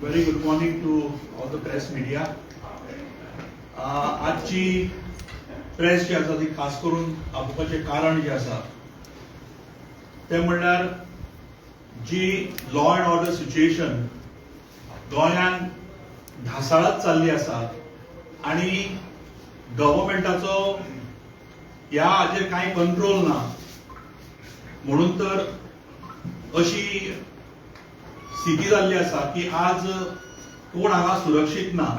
Very good morning to all the press media. आजची press जी आसा ती खास करून आपोवपाचें कारण जे आसा ते म्हणल्यार जी लॉ अँड ऑर्डर सिच्युएशन गोंयांत ढासळत चालली आसा आणि गव्हर्नमेंटाचो ह्या हाजेर कांय कंट्रोल ना म्हणून तर अशी स्थिती जाल्ली आसा की आज कोण हांगा सुरक्षीत ना.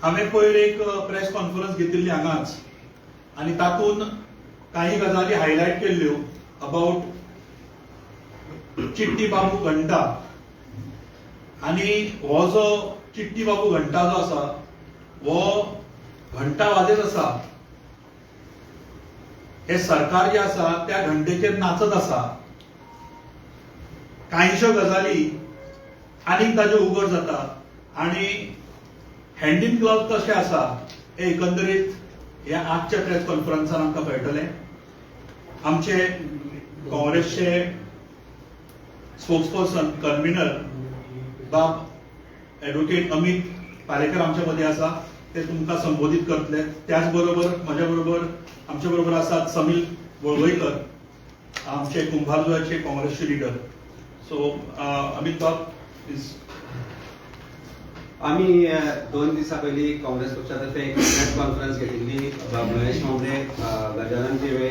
हांवें पयर एक प्रेस कॉन्फरन्स घेतिल्ली हांगाच आनी तातूंत काही गजाली हायलायट केल्ल्यो अबाउट चिट्टी बाबू घंटा. आनी हो जो चिट्टी बाबू घंटा जो आसा हो घंटा वाजत आसा हे सरकार जे आसा त्या घंटेचेर नाचत आसा. काहींश्यो गजाली आनीक ताज्यो उघड जाता आनी हँड इन ग्लोव्ह कशें आसा हे एकंदरीत ह्या आजच्या प्रेस कॉन्फरन्सान आमकां कळटलें. आमचे काँग्रेसचे स्पोक्सपर्सन कन्व्हिनर बाब ॲडव्होकेट अमित पारेकर आमच्या मध्ये आसा, ते तुमकां संबोधीत करतले. त्याच बरोबर म्हज्या बरोबर आमच्या बरोबर आसात समील वळवयकर, आमचे कुंभारजुव्याचे काँग्रेसचे लिडर. सो अमित बाब प्लीज. आम्ही 2 दिवसा पयलीं काँग्रेस पक्षातर्फे एक प्रेस कॉन्फरन्स घेतिल्ली. महेश मोंगडे, गजानन दिवे,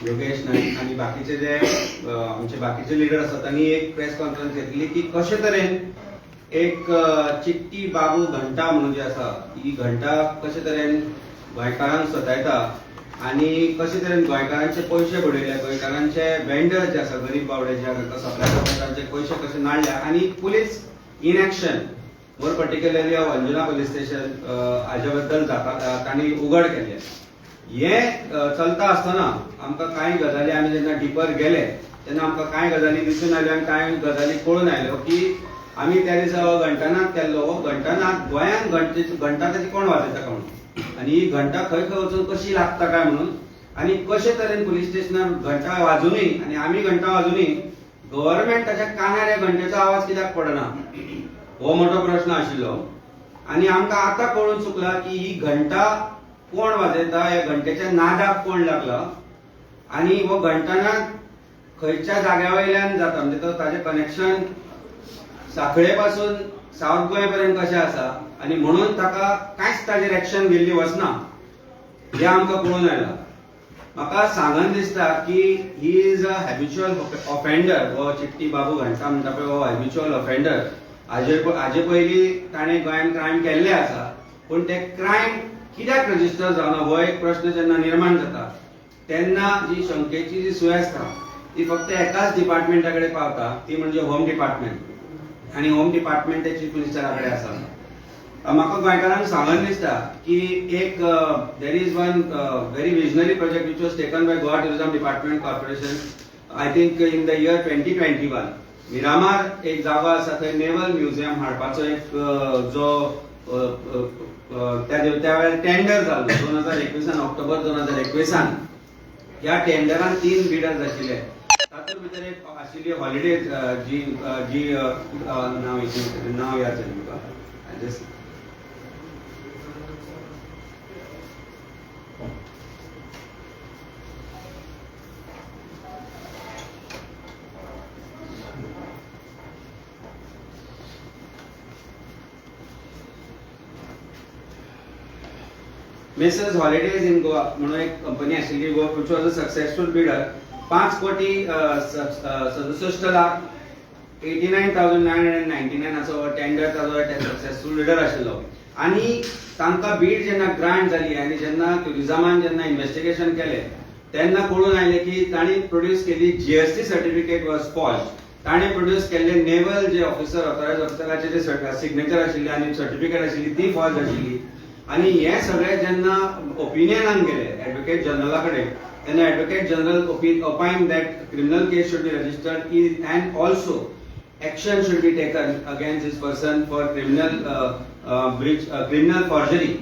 योगेश नाईक आणि बाकीचे जे आमचे बाकीचे लिडर आसात त्यांनी एक प्रेस कॉन्फरन्स घेतिल्ली की कशे तरेन एक चिट्टी बाबू घंटा म्हणून जी आसा ही घंटा कशे तरेन गोंयकारांक सतायता आणि कशे तरेन गोंयकारांचे पयशे बुडयले, गोंयकारांचे वेंडर जे आसा गरीब बावडे जे सप्लाय करतात तांचे पयशे कशे नाडल्या आणि पुलीस इनएक्शन मोर पर्टिक्युलरली अंजुना पुलीस स्टेशन हाजे बद्दल तांणी उघड केले. हे चलता आसतना आमकां कांय गजाली आमी जेन्ना डिपर गेले तेन्ना आमकां कांय गजाली दिसून आयल्यो आनी कांय गजाली कळून आयल्यो की आमी त्या दिसा हो घंटानाद केल्लो. हो घंटानाद गोंयांत घंटा ताची कोण वाजयता काय म्हणून आनी ही घंटा खंय खंय वचून कशी लागता काय म्हणून आनी कशे तरेन पुलीस स्टेशनार घंटा वाजूनय आनी आमी घंटा वाजूनय गव्हर्नमेंट ताच्या कानार ह्या घंटेचो आवाज कित्याक पडना हो मोठो प्रश्न आशिल्लो. आनी आमकां आतां कळून चुकला की ही घंटा कोण वाजयता, ह्या घंटेच्या नादाक कोण लागला आनी हो घंटानाद खंयच्या जाग्या वयल्यान जाता म्हणजे ताजें कनेक्शन सांखळे पासून सावथ गोंय पर्यंत कशें आसा आनी म्हणून ताका कांयच ताजेर एक्शन घेतली वचना हें आमकां कळून आयलां. म्हाका सांगन दिसता की he is a habitual offender. हो चिट्टी बाबू घंटा म्हणटा पळय हो हॅबिच्युअल ऑफेंडर. हाजे पयलीं ताणें गोंयांत क्रायम केल्ले आसा पूण ते क्रायम कित्याक रजिस्टर जावना हो एक प्रश्न जेन्ना निर्माण जाता तेन्ना जी शंकेची जी सुय आसता ती फक्त एकाच डिपार्टमेंटा कडेन पावता, ती म्हणजे होम डिपार्टमेंट. आनी होम डिपार्टमेंट ते चीफ मिनिस्टरा कडेन आसा. म्हाका गोंयकारांक सांगन दिसता की एक there is one very visionary project which was taken by Goa tourism department corporation. I think in the year 2021 Miramar एक जागो आसा थंय नेवल म्युझियम हाडपाचो एक जो त्या वेळार टेंडर जाल्लो 2021 ऑक्टोबर 2021. ह्या टेंडरान 3 बिडर्स आशिल्ले. तातूंत भितर एक आशिल्ली हॉलिडे जी नांव याद जालें म्हाका. मेसर्स हॉलिडेज इन गोवा म्हणून एक कंपनी आशिल्ली which was a successful bidder. 5,67,89,999 असो टेंडर ताजो सक्सेसफुल बिडर आशिल्लो. आनी तांकां बीड जेन्ना ग्रांट जाली आनी जेन्ना टुरिझमान जेन्ना इन्व्हेस्टिगेशन केलें तेन्ना कळून आयलें की तांणी प्रोड्यूस केली जीएसटी सर्टिफिकेट वॉज फॉल्स. ताणें प्रोड्यूस केल्ले नेवल जे ऑफिसर ऑथरायज ऑफिसराचे जे सिग्नेचर आशिल्ली आनी सर्टिफिकेट आशिल्ली ती फॉल्स आशिल्ली. आनी हे सगळे जेन्ना ओपिनियनान गेले ॲडव्होकेट जनरला कडेन तेन्ना advocate general opine that criminal case should be registered end also action should be taken against this person for criminal forgery.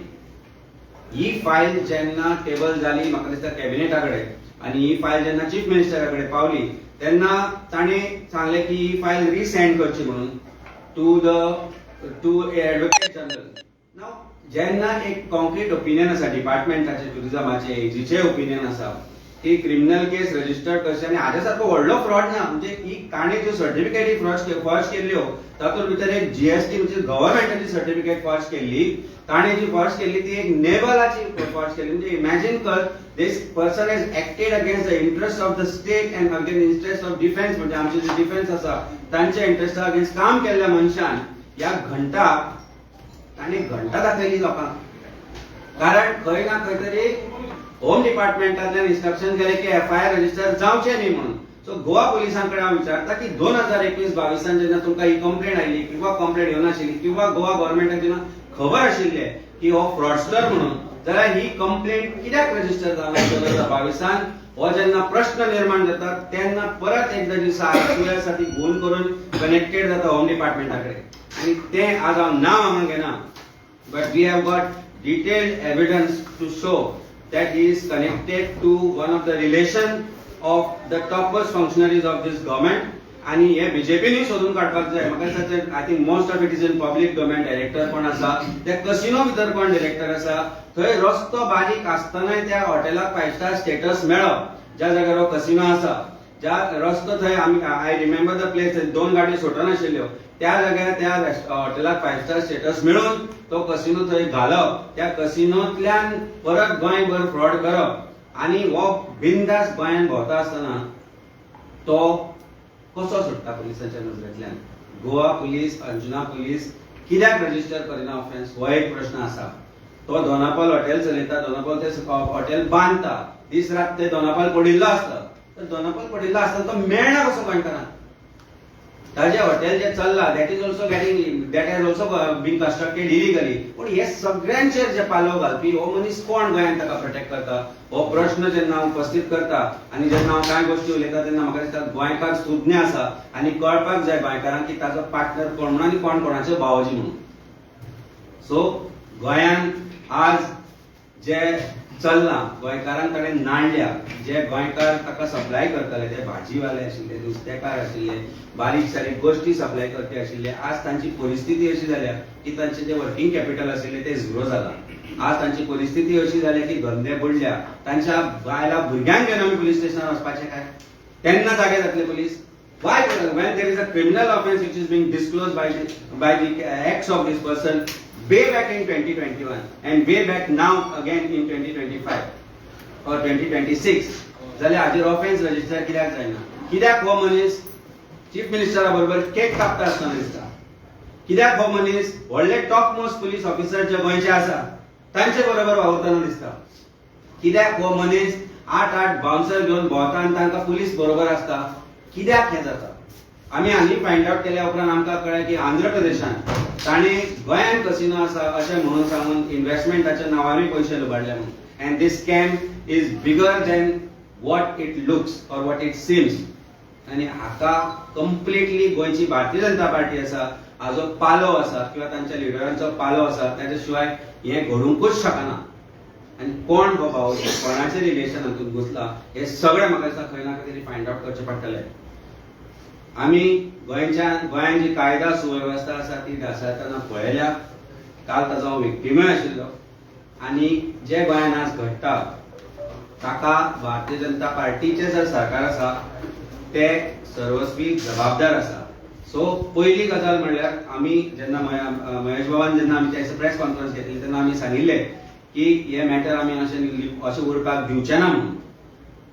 He file जेन्ना टेबल जाली म्हाका दिसता कॅबिनेटा कडेन आणि ही फायल जेन्ना चीफ मिनिस्टराकडे पावली तेन्ना ताणे सांगले की ही फायल रिसेंड करची म्हणून टू एडवोकेट जनरल. नाव जेन्ना एक कॉन्क्रीट ओपिनियन आसा डिपार्टमेंटाचे टुरिझमाचे एजीचे ओपिनियन आसा की क्रिमिनल केस रजिस्टर करचे आणि हाज्या सारको व्हडलो फ्रॉड ना म्हणजे ही ताणे ज्यो सर्टिफिकेटी फॉर्ज केल्ल्यो तातूंत भितर एक जीएसटी म्हणजे गव्हर्नमेंटाची सर्टिफिकेट फॉर्ज केल्ली ताणे जी फॉर्ज केल्ली ती एक नेव्हलाची फॉर्ज केल्ली म्हणजे इमॅजिन कर this person has acted against the interest of the state and against interest of defence म्हणजे आमचे जे डिफेन्स आसा तांच्या इंटरेस्टा अगेन्स्ट काम केल्ल्या मनशान ह्या ताणे घंटा दाखयली लोकांक कारण खंय ना खंय तरी होम डिपार्टमेंटातल्यान इन्स्ट्रक्शन केले की एफआयआर रजिस्टर जावचे न्ही म्हणून. सो गोवा पुलिसांकडे हांव विचारता की 2021-22 जेन्ना तुमकां ही कंप्लेंट आयली किंवा कंप्लेंट येवन आशिल्ली किंवा गोवा गव्हर्नमेंटाक जेन्ना खबर आशिल्ले की हो फ्रॉडस्टर म्हणून जाल्यार ही कंप्लेंट कित्याक रजिस्टर जावना 2022 हो जेन्ना प्रश्न निर्माण जाता तेन्ना परत एकदा दिसा साठी फोन करून कनेक्टेड जाता होम डिपार्टमेंटाकडे आणि ते आज हांव नांव हांगा घेना but we have got detailed evidence to show that he is connected to one of the relation of the topmost functionaries of this government आणि हे बीजेपीनी सोडून काढपाक जाय. म्हाका दिसता I think most of it is in public domain. Director कोण आसा ते casino भितर कोण डायरेक्टर आसा थंय रस्तो बारीक आसतनाय त्या हॉटेलाक 5 स्टार स्टेटस मेळप ज्या जाग्यार हो कसिनो आसा ज्या रस्तो थंय आमी आय रिमेंबर द प्लेस 2 गाडयो सुटून आशिल्ल्यो त्या जाग्यार त्या हॉटेलाक 5 स्टार स्टेटस मेळून तो कसिनो थंय घालप त्या कसिनोंतल्यान परत गोंयभर फ्रॉड करप आणि हो बिंदास गोंयान भोंवता आसतना तो कसो सुटता पुलिसांच्या नजरेंतल्यान. गोवा पुलीस अंजुना पुलीस कित्याक रजिस्टर करिना ऑफेन्स हो एक प्रश्न आसा. तो दोनापावल हॉटेल चलयता दोनापावल ते हॉटेल बांदता दीस रात ते दोनापावल पडिल्लो आसता तर दोनापावल पडिल्लो आसता तो मेळना कसो गोंयकारांक. ताजे हॉटेल जे चल्ला that is also that has also been constructed illegally. पूण हे सगळ्यांचेर जे पालव घालपी हो मनीस कोण गोंयान ताका प्रोटेक्ट करता हो प्रश्न जेन्ना हांव उपस्थित करता आणि जेन्ना हांव कांय गोश्टी उलयता तेन्ना म्हाका दिसता गोंयकार सुज्ञ आसा आणि कळपाक जाय गोंयकारांक की ताजो पार्टनर कोण म्हणून आनी कोण कोणाचे भावजी म्हणून. सो गोंयान आज जे चल्ला गोंयकारांक कडेन नाणल्या जे गोंयकार ताका सप्लाय करताले ते भाजीवाले आशिल्ले नुस्तेकार आशिल्ले बारीक सारीक गोश्टी सप्लाय करपी आशिल्ले आज तांची परिस्थिती अशी जाल्या की तांचे जे वर्किंग कॅपिटल आशिल्ले ते झिरो जाला. आज तांची परिस्थिती अशी जाल्या की धंदे बुडल्या तांच्या बायला भुरग्यांक घेवन आमी पुलीस स्टेशनार वचपाचे काय तेन्ना जागे जातले police. Why? When there is a criminal offence which is being disclosed by the acts of this person way back in 2021 and way back now again in 2025 or 2026 जाल्यार हाजेर ऑफेन्स रजिस्टर कित्याक जायना. कित्याक हो मनीस चीफ मिनिस्टरा बरोबर cake कापता आसतना दिसता. कित्याक हो मनीस व्हडले टॉप मोस्ट पुलीस ऑफिसर जे गोंयचे आसा तांचे बरोबर वावरतना दिसता. कित्याक हो मनीस 8 बाउन्सर घेवन भोंवता आनी तांकां पुलीस बरोबर आसता. कित्याक हें जाता आमी हालीं फायंड आउट केल्या उपरांत आमकां कळ्ळें की आंध्र प्रदेशान ताणें गोंयान कसिनो आसा अशें म्हणून सांगून इन्व्हेस्टमेंटाच्या नांवारूय पयशे लुबाडले म्हणून. And this scam is bigger than what it looks or what it seems. आनी हाका कंप्लिटली गोंयची भारतीय जनता पार्टी आसा हाजो पालो आसा किंवा तांच्या लिडरांचो पालो आसा ताच्या शिवाय हें घडूंकूच शकना. आनी कोण हो भाव कोणाचे रिलेशन हातूंत घुसला हे सगळें म्हाका दिसता खंय ना खंय तरी फायंड आउट करचें पडटलें. आमी गोंयान जी कायदा सुवेवस्था आसा ती ढासळटना पळयल्या. काल ताजो हांव विक्टीमय आशिल्लो आनी जे गोंयान आज घडटा ताका भारतीय जनता पार्टीचे जर सरकार आसा ते सर्वस्वी जबाबदार आसा. सो पयली गजाल म्हणल्यार आमी जेन्ना महेश बाबान जेन्ना आमी त्याची प्रेस कॉन्फरन्स घेतली तेन्ना आमी सांगिल्लें की हे मॅटर आमी अशें उरपाक दिवचे ना म्हणून.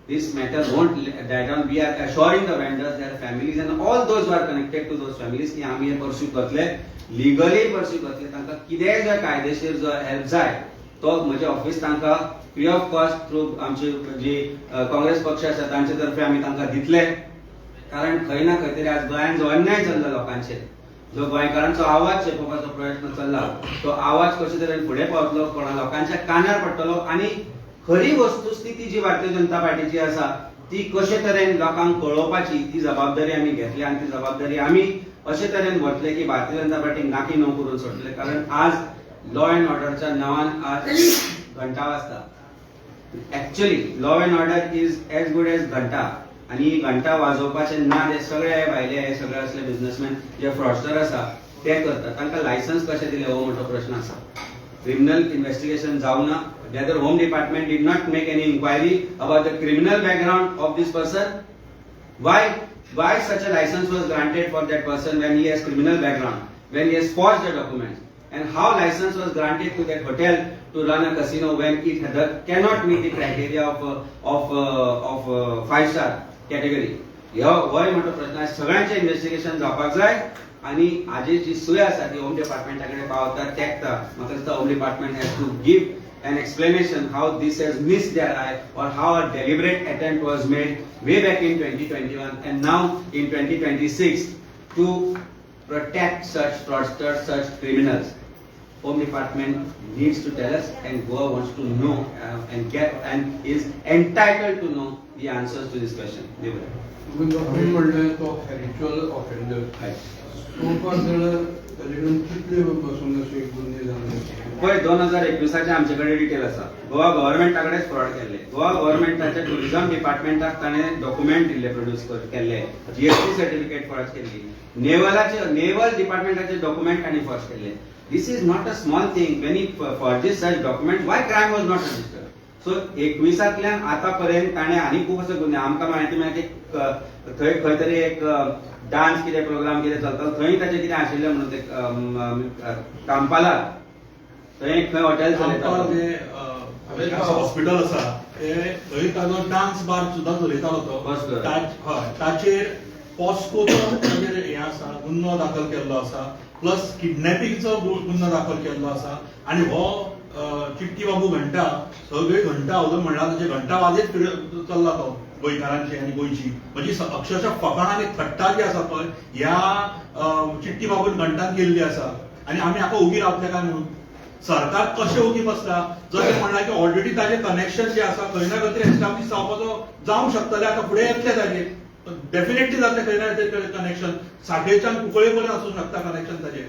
This matter won't die down. We are assuring the vendors, their families and all those who are connected to those families की आमी हे परस्यू करतले लिगली परस्यू करतले. तांकां कितेंय जो कायदेशीर जो हेल्प जाय तो म्हजे ऑफिस तांकां फ्री ऑफ कॉस्ट थ्रू आमची जी काँग्रेस पक्ष आसा तांचे तर्फे आमी तांकां दितले. कारण खंय ना खंय तरी आज गोंयान जो अन्याय चल्ला लोकांचेर जो गोंयकारांचो आवाज चेपोवपाचो प्रयत्न चल्ला तो आवाज कशे तरेन फुडें पावतलो कोणा लोकांच्या कानार पडटलो आनी खरी वस्तुस्थिती जी भारतीय जनता पार्टीची आसा ती कशे तरेन लोकांक कळोवपाची ती जबाबदारी आमी घेतली आनी ती जबाबदारी आमी अशे तरेन वतले की भारतीय जनता पार्टीक नाकी णव करून सोडले. कारण आज लॉ अँड ऑर्डरच्या नांवान आज घंटा वाजता actually law and order is as good as घंटा आणि घंटा वाजोवपाचे नाद हे सगळे भायले हे सगळे असले बिझनेसमॅन जे फ्रॉडस्टर आसा ते करतात. तांकां लायसन्स कशें दिले हो मोठो प्रश्न आसा. क्रिमिनल इन्व्हेस्टिगेशन जावना. Whether Home Department did not make any inquiry about the criminal background of this person. Why such a license was granted for that person when he has criminal background, when he has forged the documents, and how license was granted to that hotel to run a casino when it cannot meet the criteria of 5-star category. ह्यो मोठो प्रश्न आहे. सगळ्यांचे investigation जावपाक जाय आणि हाजी जी सुय आसा ती होम डिपार्टमेंटाकडे पावता तेंकता. म्हाका दिसता home department has to give an explanation how this has missed their eye or how a deliberate attempt was made way back in 2021 and now in 2026 to protect such fraudsters, such criminals. Home Department needs to tell us, and Goa wants to know and is entitled to know the answers to this question. तुम्ही म्हणले तो habitual offender कितले बसून असे गुन्हे झाले. पळय 2021 आमच्याकडे डिटेल आसा. गोवा गव्हर्नमेंटाकडेच फ्रॉड केले. गोवा गव्हर्नमेंटाच्या टुरिझम डिपार्टमेंटाक ताणें डॉक्युमेंट दिल्ले प्रोड्यूस केल्ले. जीएसटी सर्टिफिकेट फॉर्ज केल्ली. नेवल डिपार्टमेंटाचे डॉक्युमेंट तांणी फॉर्ज केल्ले. This is not a small thing. When he forges such document why crime was not registered. So 21तल्यान आतापर्यंत ताणें आनी खूब अशे गुन्हे आमकां म्हायती मेळ्ळी की थंय खंय तरी एक डान्स कितें प्रोग्राम कितें चलता थंय ताचें कितें आशिल्लें म्हणून ते कांपाला थंय खंय हॉटेल चलयता हॉस्पिटल आसा थंय ताजो डान्स बार सुद्दां चलयतालो तो. ताचेर पॉस्कोचो ताचेर हें आसा गुन्हो दाखल केल्लो आसा. प्लस किडनॅपिंगचो गुन्हो दाखल केल्लो आसा. आनी हो चिट्टी बाबू घंटा सगळे घंटा उदक म्हणल्यार ताचे घंटा वाजयत चल्ला तो गोंयकारांची आनी गोंयची. म्हणजे अक्षरशः फकाण आनी थट्टा जी आसा पळय ह्या चिट्टी बाबून घंटान केल्ली आसा. आनी आमी हाका उगी रावतले काय म्हणून सरकार कशें उगी बसता. जर ते म्हणला की ऑलरेडी ताजे कनेक्शन जे आसा खंय ना खंय तरी एस्टाब्लीश जावपाचो जावंक शकतले. आतां फुडें येतले ताजे डेफिनेटली जातले खंय ना खंय तरी कनेक्शन. साखळेच्यान कुंकळे पर्यंत आसूंक शकता कनेक्शन ताजे.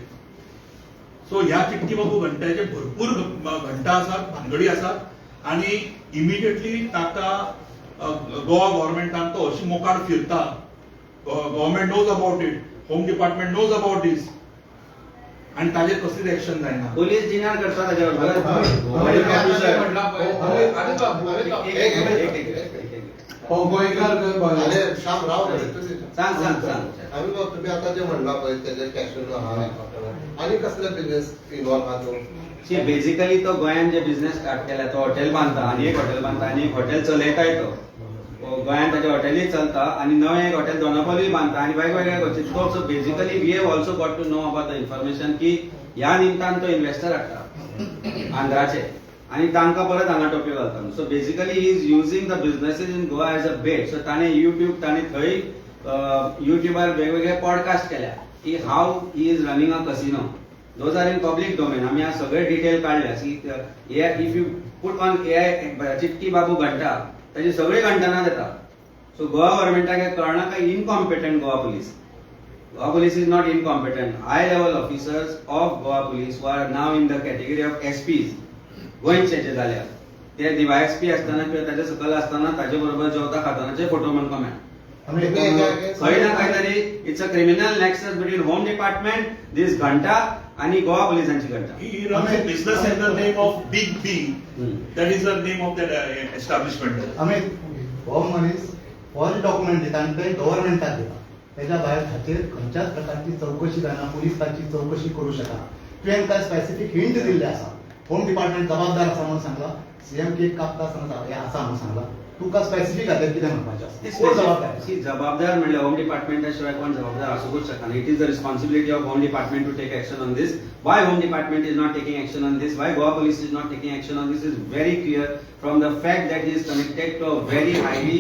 सो ह्या चिट्टी बाबू घंट्याचे भरपूर घंटा आसात भानगडी आसात आनी इमिडिएटली ताका गोवा गव्हर्नमेंटान तो अशी मोकाट फिरता. Government knows about it. Home department knows about this आणि ताजेर कसलीच एक्शन जायना. पोलीस डिनार करता ताजेर आम्ही तुम्ही आता जे म्हणला पळय त्याचे कॅशनो आहा आणि कसले बिझनेस इन्वॉल्व आहा तो. बेसिकली तो गोंयान जे बिझनेस स्टार्ट केला तो हॉटेल बांदता आनी एक हॉटेल बांदता आनी एक हॉटेल चलयताय तो. गोंयान ताजे हॉटेलूय चलता आनी नवें एक हॉटेल दोनापावलीय बांदता आनी वेगवेगळ्या गोष्टी तो. So basically we have also got to know about the information की ह्या निमतान तो इन्व्हेस्टर हाडटा आंध्राचे आनी तांकां परत हांगा टोपयो घालता. So basically he is using the businesses in Goa as a bet. So ताणें युट्यूब ताणें थंय युट्यूबार वेगवेगळे पॉडकास्ट केल्या की how he is running a casino. Those are in public domain. आमी हांगा सगळे डिटेल काढल्या. If you put on AI Chitti बाबू घंटा ताची सगळी घंटना येता. सो गोवा गव्हर्नमेंटाक कळना काय incompetent Goa police. Goa police is not incompetent. High level officers of Goa police who are now in the category of SPs गोंयचे जे जाल्या ते DYSP असताना किंवा ताचे सकल असताना ताचे बरोबर जेवता खातानाचे फोटो म्हणपाक मेळटा. खंय ना खंय तरी it's a criminal nexus between home department this घंटा आणि गोवा पोलिसांची घंटा. He runs a business in the name of Big B. That is the name of that establishment. Amit हो मनीस फॉर्ज डॉक्युमेंट दिता आनी ते गव्हर्नमेंटाक दिता. त्याच्या भायर हाचेर खंयच्याच प्रकारची चौकशी जायना. पुलीस ताची चौकशी करूं शकना. तुवें ताका स्पेसिफीक हिंट दिल्ले आसा. होम डिपार्टमेंट जबाबदार आसा म्हणून सांगला. सीएम केक कापता आसतना हे आसा म्हणून सांगला. तुका स्पेसिफीक हाचेर कितें म्हणपाचें आसा. कोण जबाबदार. जबाबदार म्हणल्यार होम डिपार्टमेंटा शिवाय कोण जबाबदार आसूंकूच शकना. It is the responsibility of home department to take action on this. Why home department is not taking action on this, why Goa police is not taking action on this is very clear from the fact that he is connected to a very highly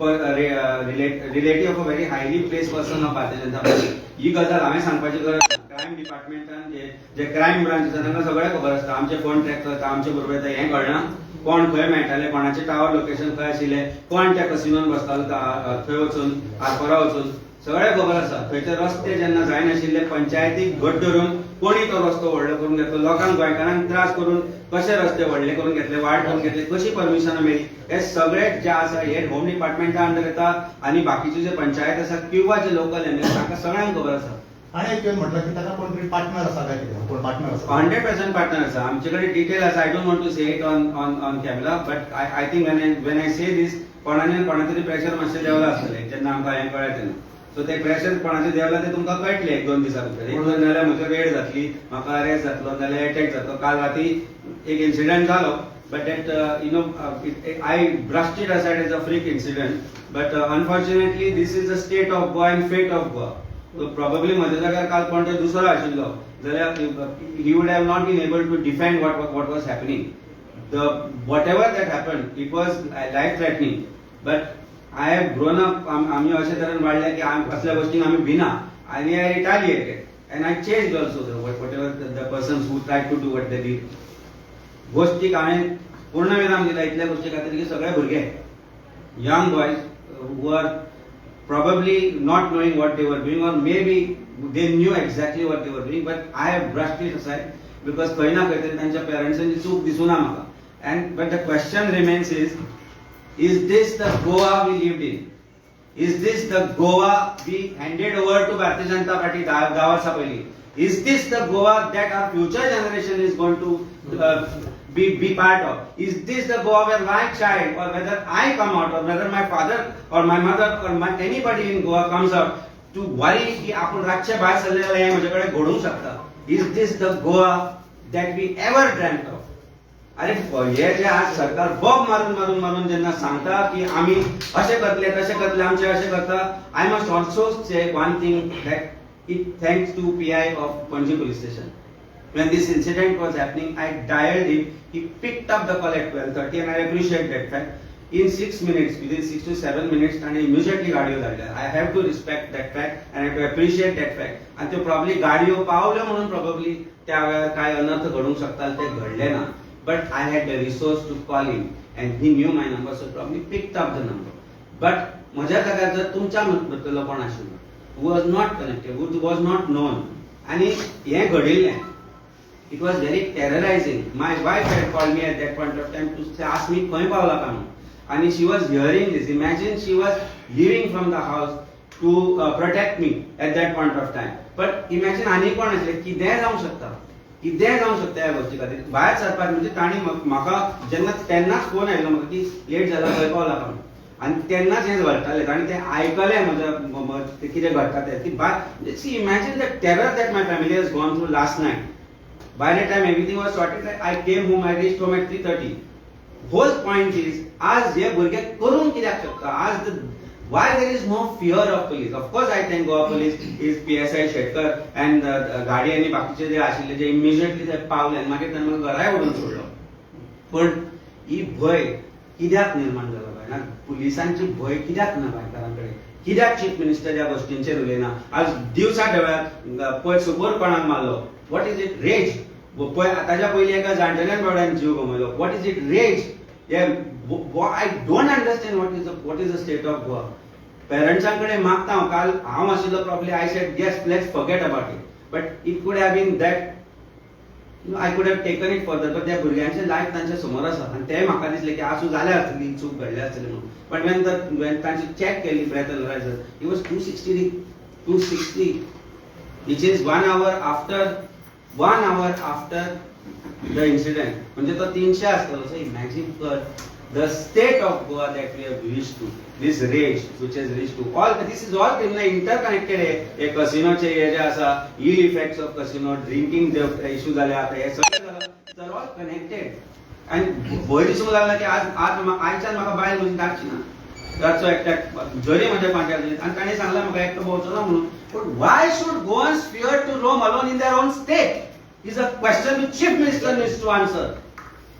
relative of a very highly place person of Bharatiya Janata party. ही गजाल हांवें सांगपाची गरज ना. Crime डिपार्टमेंटान जे crime branch आसा तांकां सगळें खबर आसता. आमचे फोन ट्रॅक करता आमचे बरोबर हें कळना कोण खंय मेळटाले, कोणाचे टावर लोकेशन खंय आशिल्ले, कोण त्या कसिनोन बसतालो थंय वचून आरपोरा वचून सगळें खबर आसा. थंयचे रस्ते जेन्ना जायनाशिल्ले पंचायतीक घट धरून कोणी तो रस्तो व्हडलो करून घेतलो, लोकांक गोंयकारांक त्रास करून कशे रस्ते व्हडले करून घेतले, वाड करून घेतले, कशी परमिशनां मेळ्ळी, हे सगळे जे आसा हे होम डिपार्टमेंटा अंडर येता आणि बाकीचे जे पंचायत आसा किंवा जे लोकल एमएलए तांकां सगळ्यांक खबर आसा. आणि एक म्हटलं की ताका कोण तरी पार्टनर आसा काय कितें, कोण पार्टनर आसा 100% पार्टनर आसा. आमचे कडेन डिटेल आसा. I don't want to say it on camera, but I think when I say this कोणाने कोणातरी प्रेशर मातशें देवला आसतलें जेन्ना आमकां हें कळ्ळें तेन्ना. सो ते प्रेशर कोणाचें देवला ते तुमकां कळटलें 1-2 दिसां भितर. एक दोन जाल्यार म्हजो रेड जातली, म्हाका अरेस्ट जातलो, नाल्यार अटॅक जातलो. काल राती एक इन्सिडंट जालो, but that I brushed it aside as a freak incident, but unfortunately this is the state of Goa and fate of Goa. So probably म्हज्या जाग्यार काल कोण तरी दुसरो आशिल्लो जाल्यार he would have not been able to defend what was happening. Whatever that happened, it was life threatening, but I have grown up. आम्ही अशे तरेन वाडले की असल्या गोष्टींक आम्ही भिना, आणि I retaliated and I changed also whatever the persons who tried to do what they did. गोष्टीक हांवें पूर्ण विराम दिला इतल्या गोष्टी खातीर की सगळे भुरगे young boys who are probably not knowing what they were doing, or maybe they knew exactly what they were doing, but I have brushed it aside because खंय ना खंय तरी तांच्या पेरेंट्सांची चूक दिसूना म्हाका. And but the question remains is this the Goa we lived in? Is this the Goa we handed over to Bharatiya Janata Party 10 वर्सां पयलीं? Is this the Goa that our future generation is going to be part of? Is this the Goa where my child, or whether I come out, or whether my father or my mother or anybody in Goa comes out to worry की आपण रातचे भायर सरलेले हे म्हजे कडेन घडूंक शकता? Is this the Goa that we ever dreamt of? अरे हे जे आज सरकार बॉब मारून जेन्ना सांगता की आमी अशें करतले तशें करतले आमचे अशें करता, I must also say one thing that thanks to PI of Panji police station. When this incident was happening, I dialed him. He picked up the call at 12:30, and I appreciate that fact. In 6 minutes, within 6 to 7 minutes, and immediately गाडयो धाडल्या. I have to respect that fact, and I have to appreciate that fact. And ते probably गाडयो पावल्यो म्हणून probably त्या वेळार काय अनर्थ घडूंक शकता ते घडले ना. But I had the resource to call him, and he knew my number, so probably picked up the number. But म्हज्या जाग्यार जर तुमच्या मदलो कोण आशिल्लो, who was not connected, who was not known, and हे घडिल्लें, it was very terrorizing. My wife had called me at that point of time to ask me खंय पावला काय म्हणून, and she was hearing this. Imagine she was leaving from the house to protect me at that point of time. But imagine आनी कोण आसले, कितेंय जावंक शकता ह्या गोष्टी खातीर. भायर सरपाक म्हणजे ताणी म्हाका जेन्ना तेन्नाच फोन आयलो म्हाका की लेट जाला खंय पावला काय म्हणून, आणि तेन्नाच हें घडटालें आनी तें आयकलें म्हजें कितें घडटा तें. ती बाय सी imagine the terror that my family has gone through last night. By the time everything was sorted, I came home, I reached home at 3:30. Whole point is आज हे भुरगे करून कित्याक शकता? आज why there is no fear of police? Of course I thank Goa police, is PSI Shetkar and गाडी आनी बाकीचे जे आशिल्ले जे इमिजिएटली ते पावले आनी मागीर तांणी म्हाका घराय व्हरून सोडलो. पण ही भय कित्याक निर्माण जाला बाय? ना पुलिसांची भय कित्याक ना गोंयकारांकडे? कित्याक चीफ मिनिस्टर ह्या गोष्टींचेर उलयना? आज दिवसा ढवळ्यात पळय सुपर कोणाक मारलो, वॉट इज इट? रेज. पळय ताच्या पयलीं एका जाणटेल्यान बावड्यान जीव गमयलो, what is it? Rage. I don't understand what is the state of Goa. पेरेंट्सांकडे मागता काल हांव आशिल्लो probably, I said yes, let's forget about it, but it could have been that I could have taken it further, but त्या भुरग्यांचे life तांच्या समोर आसा आनी ते म्हाका दिसले की आसूं जाल्यार आसतली चूक घडली आसतली म्हणून. बट when तांची चॅक केली breath एनालायझर, it was 260, which is 1 hour after the incident. म्हणजे तो 300 आसतलो. सो इमॅजिन कर the state of Goa that we have reached to, this rage which has reached to. This is all interconnected. हे casinoचे हे जे आसा, ill effects of casino, drinking जे issue जाले आता, हे सगळे are all connected. And भय दिसूंक लागला की आज आयच्यान म्हाका बायल म्हणून धाडची ना. रातचो एकट्याक जरी म्हज्या पांट्यार आनी ताणें सांगलें म्हाका एकटो भोंवचो ना म्हणून. But why should Goans fear to roam alone in their own state? Is a question which Chief Minister needs to answer.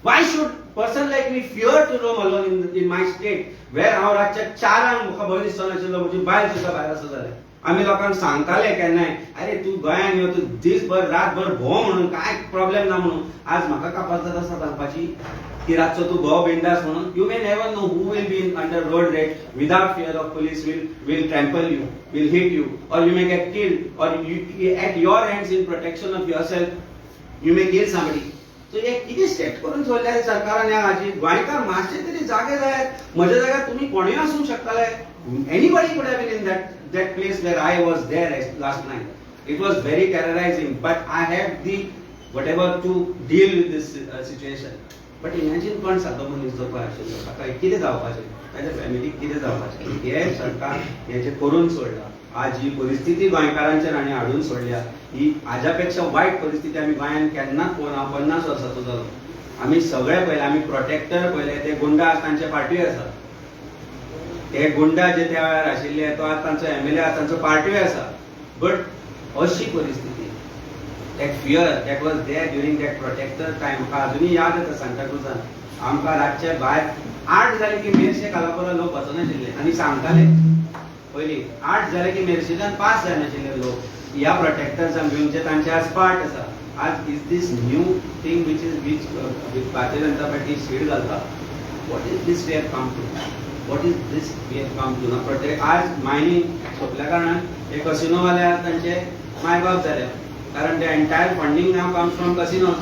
Why should person like me fear to roam alone in my state, where हांव रातच्या 4 म्हाका भंय दिसचो नाशिल्लो, म्हजी बायल सुद्दां भायर आसा जाल्यार. आमी लोकांक सांगताले केन्नाय, अरे तूं गोंयांत यो, तूं दीसभर रातभर भोंव म्हणून, कांय प्रॉब्लेम ना म्हणून. आज म्हाका कापाजत आसा घालपाची. की रातचो तू भोव बिंदास म्हणून. You may never know who will be under road red without fear of police will trample you, will hit you, or you may get killed, or you at your hands in protection of yourself you may kill somebody. So हे किती set करून सोडल्या सरकारान ह्या हाची. गोंयकार मातशे तरी जागे जाय. म्हज्या जाग्यार तुम्ही कोणूय आसूंक शकताले. Anybody could have been in that place where I was there last night. It was very terrorizing, but I had the whatever to deal with this situation. But imagine कोण सादो मनीस जो पळय आशिल्लो ताका कितें जावपाचें, ताच्या फॅमिलीक कितें जावपाचें. हे सरकार हेचे करून सोडला. आज ही परिस्थिती गोंयकारांचेर आनी हाडून सोडल्या. ही हाज्या पेक्षा वायट परिस्थिती आमी गोंयान केन्नाच पळोवना. 50 वर्साचो जालो. आमी सगळे पळयले, आमी प्रोटेक्टर पळयले, ते गुंडा आसा तांचे फाटूय आसा. ते गुंडा जे त्या वेळार आशिल्ले तो आज तांचो MLA आसा, तांचो पार्टूय आसा. बट अशी परिस्थिती, that fear that was there during that protector time, म्हाका अजूनही याद येता सांताक्रुजान. आमकां रातचे भायर 8 जाले की मेर्शे कालापुरा लोक वचनाशिल्ले आनी सांगताले पयलीं 8 जाले की मेर्शेच्यान पास जायनाशिल्ले लोक ह्या प्रोटेक्टर्सांक घेवन जे तांचे आज पार्ट आसा. आज is this new thing which Bharatiya Janata Party seed घालता. what is this we have come to? what is this we have come to? ना प्रोटेक्ट आज मायनींग सोंपल्या कारणान हे कसिनोवाले आज तांचे मायबाप जाले. कारण the entire funding now comes from casinos.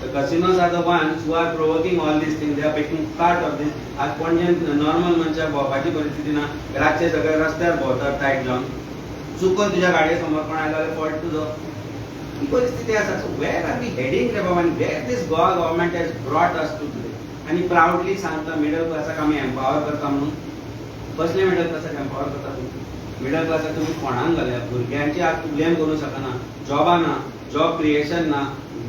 The casinos are the ones who are provoking all these things. They are taking part of this. आज पणजेन नॉर्मल मनशाक भोंवपाची परिस्थिती ना. रातचे सगळे रस्त्यार भोंवतात टायट जावन. चुकून तुज्या गाडये समोर कोण आयलो जाल्यार फॉल्ट तुजो. ही परिस्थिती आसा. So where are we heading रे बाबा, where this Goa government has brought us to today. आनी प्राउडली सांगता मिडल क्लासाक आमी एम्पावर करता म्हणून. कसले मिडल क्लासाक एम्पावर करता तुम्ही? मिडल क्लासाक तुम्ही कोणाक घाल्या? भुरग्यांची आज तूं ब्लेम करूं शकना. जॉबा ना, जॉब क्रिएशन ना.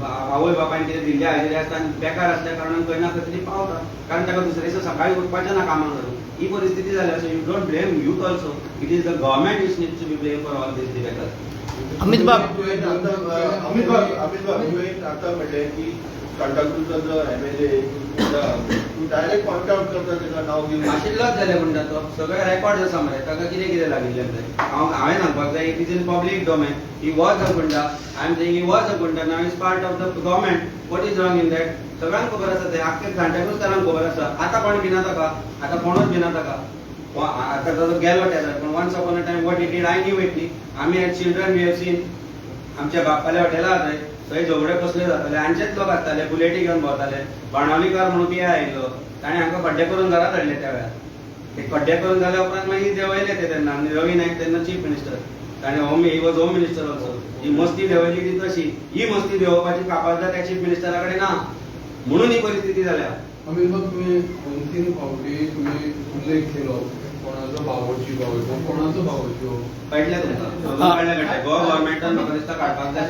आवय बापायन कितें दिल्ले आशिल्ले आसता आनी बेकार आसल्या कारणान खंय ना खंय तरी पावता. कारण ताका दुसरे दिसा सकाळी उठपाचें ना कामाक लागून. ही परिस्थिती जाल्या. So you don't blame youth also. It is the government which needs to be blamed for all this difficulty. Amit बाब तुवें आता म्हणले की सांताक्रुजाचो MLA तूं डायरेक्ट पॉइंट आउट करता तेका नांव घेवन आशिल्लोच जाले म्हणटा तो. सगळे रेकॉर्ड आसा मरे. ताका कितें कितें लागिल्लें तें हांवें सांगपाक जाय. It is in public domain. He was a goonda. I am saying he was a goonda. Now is part of the government. What is wrong in that? सगळ्यांक खबर आसा तें. आख्खे सांताक्रुजकारांक खबर आसा. आतां कोण भिना ताका? आतां कोणूच भिना ताका. आतां तो गेलो टेलर. पण once upon a time what it did I knew it न्ही. आमी as children we have seen आमच्या बापाले हॉटेलां आसा थंय झगडे कसले जाताले. आमचेच लोक आसताले, बुलेटी घेवन भोंवताले. बाणावलीकार म्हणून पिया आयिल्लो. ताणें हांकां खड्डे करून घरांत हाडले त्या वेळार. ते खड्डे करून जाल्या उपरांत मागीर देंवयले ते तेन्ना. आनी रवी नायक तेन्ना चीफ मिनिस्टर. ताणें he was home minister also. ही मस्ती देंवयली ती तशी. ही मस्ती देंवोवपाची कापावत त्या चीफ मिनिस्टरा कडेन ना. म्हणून ही परिस्थिती जाल्या. अमित बाब, तुम्ही 2-3 फावटी तुम्ही उल्लेख केलो कोणाचो बावोची बावयचो, कोणाचो बावयचो कळटलें तुमकां? कळ्ळें कळ्ळें. गोवा गव्हर्नमेंटान म्हाका दिसता काडपाक जाय.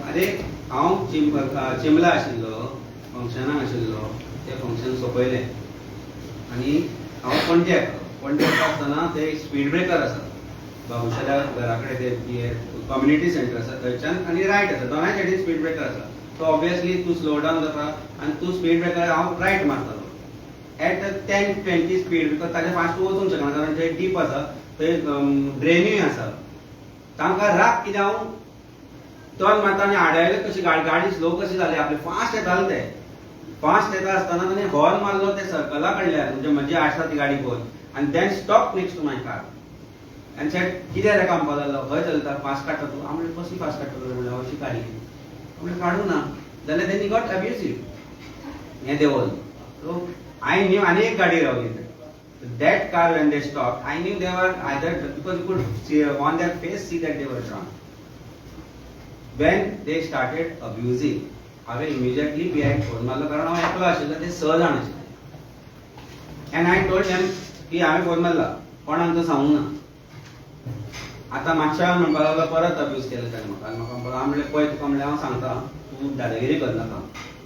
अरे हांव चिंबला आशिल्लो, फंक्शनाक आशिल्लो. तें फंक्शन सोंपयलें आनी हांव पणजे आसतना ते स्पीड ब्रेकर आसा बाबुशाल्या घरा कडेन. ते कम्युनिटी सेंटर आसा थंयच्यान आनी रायट आसा. दोनाय सायडीन स्पीड ब्रेकर आसा. सो ऑब्वियसली तूं स्लो डावन जाता आनी तूं स्पीड ब्रेकर हांव रायट मारतालो एट 10-20 स्पीड. बिकॉज ताच्या फास्ट तूं वचूंक शकना कारण थंय डीप आसा, थंय ड्रेनूय आसा. तांकां राग कितें हांव टर्न मारता आनी आडायले कशी गाडी स्लो कशी जाली. आपले फास्ट येताले ते. फास्ट येता आसतना ताणें हॉर्न मारलो ते सर्कला कडल्यान म्हणजे म्हजी आसा ती गाडी पळोवन. आनी then stop next to my car आनी सेट कितें रे कांपा जालो खंय चलता फास्ट काडटा तूं. हांव म्हणलें कशी फास्ट काडटलो म्हणल्यार अशी काडी. म्हणलें काडूं ना जाल्यार तेणी गॉट अब्युसिव्ह हें देंवल. सो आय न्यू आनी एक गाडी रावली. That car when they stopped, I knew they were either because you could see on their face see that they were drunk. When they started abusing, I immediately behind phone मारलो कारण हांव एकलो आशिल्लो. ते 6 जाण आशिल्ले. And I told them की हांवें फोन मारला कोणाक तो सांगूंक ना. आतां मातशा म्हणपाक लागलो परत अब्यूज केलो ताणें म्हाका. हांव म्हणलें पळय तुका म्हणलें हांव सांगता तूं दादागिरी करनाका.